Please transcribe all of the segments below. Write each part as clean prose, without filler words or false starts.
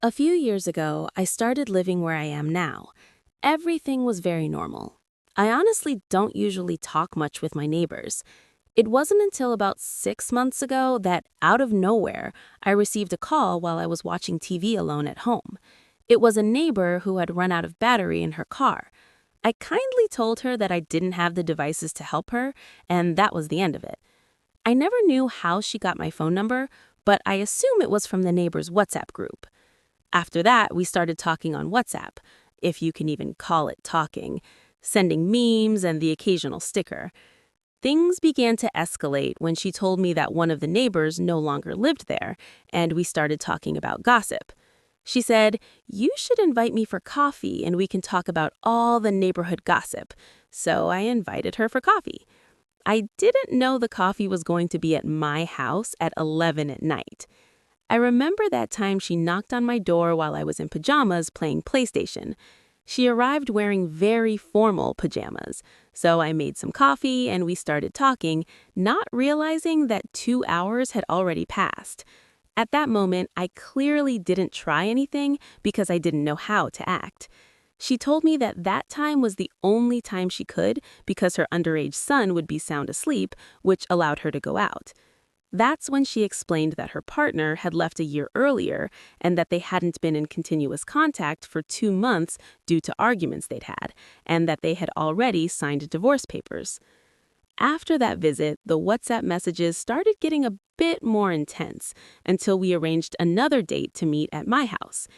A few years ago, I started living where I am now. Everything was very normal. I honestly don't usually talk much with my neighbors. It wasn't until about 6 months ago that, out of nowhere, I received a call while I was watching TV alone at home. It was a neighbor who had run out of battery in her car. I kindly told her that I didn't have the devices to help her, and that was the end of it. I never knew how she got my phone number, but I assume it was from the neighbor's WhatsApp group. After that, we started talking on WhatsApp, if you can even call it talking, sending memes and the occasional sticker. Things began to escalate when she told me that one of the neighbors no longer lived there, and we started talking about gossip. She said, "You should invite me for coffee and we can talk about all the neighborhood gossip." So I invited her for coffee. I didn't know the coffee was going to be at my house at 11 at night. I remember that time she knocked on my door while I was in pajamas playing PlayStation. She arrived wearing very formal pajamas, so I made some coffee and we started talking, not realizing that 2 hours had already passed. At that moment, I clearly didn't try anything because I didn't know how to act. She told me that that time was the only time she could because her underage son would be sound asleep, which allowed her to go out. That's when she explained that her partner had left a year earlier and that they hadn't been in continuous contact for 2 months due to arguments they'd had, and that they had already signed divorce papers. After that visit, the WhatsApp messages started getting a bit more intense until we arranged another date to meet at my house.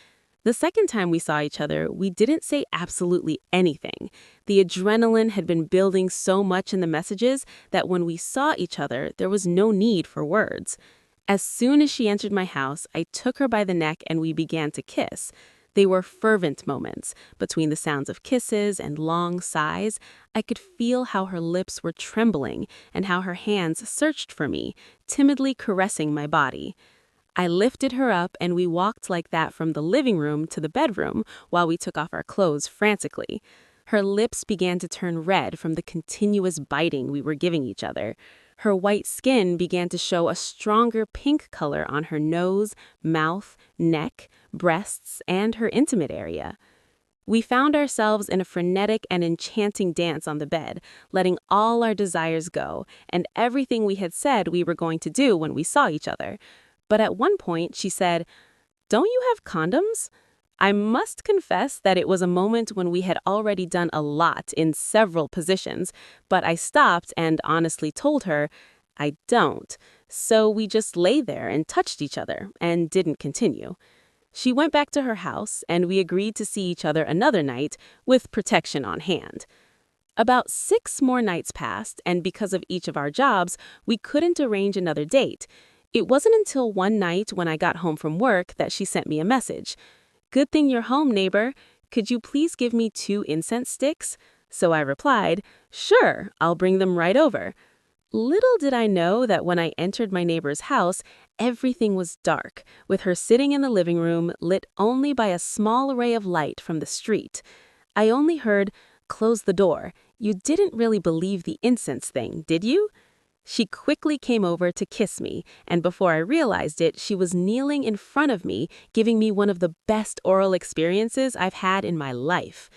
The second time we saw each other, we didn't say absolutely anything. The adrenaline had been building so much in the messages that when we saw each other, there was no need for words. As soon as she entered my house, I took her by the neck and we began to kiss. They were fervent moments. Between the sounds of kisses and long sighs, I could feel how her lips were trembling and how her hands searched for me, timidly caressing my body. I lifted her up and we walked like that from the living room to the bedroom while we took off our clothes frantically. Her lips began to turn red from the continuous biting we were giving each other. Her white skin began to show a stronger pink color on her nose, mouth, neck, breasts, and her intimate area. We found ourselves in a frenetic and enchanting dance on the bed, letting all our desires go and everything we had said we were going to do when we saw each other. But at one point, she said, "Don't you have condoms?" I must confess that it was a moment when we had already done a lot in several positions, but I stopped and honestly told her, "I don't." So we just lay there and touched each other and didn't continue. She went back to her house, and we agreed to see each other another night with protection on hand. About 6 more nights passed, and because of each of our jobs, we couldn't arrange another date. It wasn't until one night when I got home from work that she sent me a message. "Good thing you're home, neighbor. Could you please give me 2 incense sticks?" So I replied, "Sure, I'll bring them right over." Little did I know that when I entered my neighbor's house, everything was dark, with her sitting in the living room, lit only by a small ray of light from the street. I only heard, "Close the door. You didn't really believe the incense thing, did you?" She quickly came over to kiss me, and before I realized it, she was kneeling in front of me, giving me one of the best oral experiences I've had in my life.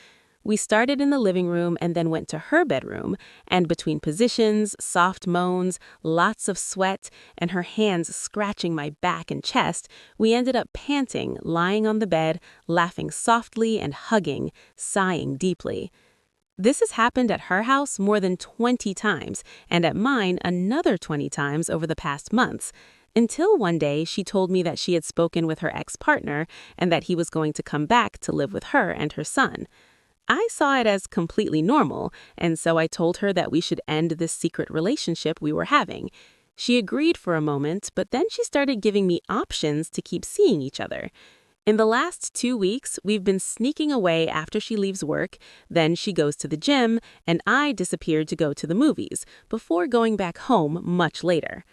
We started in the living room and then went to her bedroom, and between positions, soft moans, lots of sweat, and her hands scratching my back and chest, we ended up panting, lying on the bed, laughing softly and hugging, sighing deeply. This has happened at her house more than 20 times, and at mine another 20 times over the past months, until one day she told me that she had spoken with her ex-partner and that he was going to come back to live with her and her son. I saw it as completely normal, and so I told her that we should end this secret relationship we were having. She agreed for a moment, but then she started giving me options to keep seeing each other. In the last 2 weeks, we've been sneaking away after she leaves work, then she goes to the gym, and I disappeared to go to the movies, before going back home much later.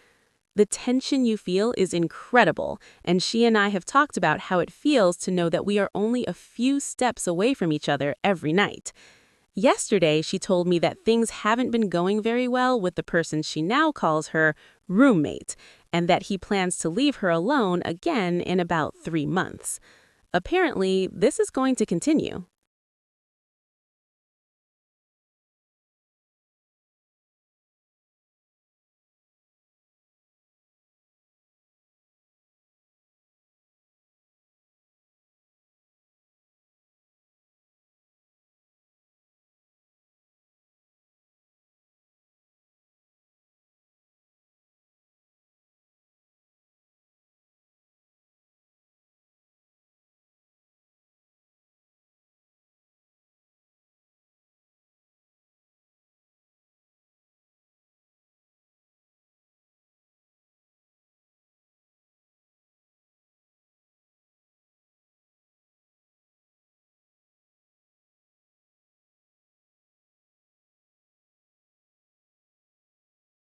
The tension you feel is incredible, and she and I have talked about how it feels to know that we are only a few steps away from each other every night. Yesterday, she told me that things haven't been going very well with the person she now calls her roommate, and that he plans to leave her alone again in about 3 months. Apparently, this is going to continue.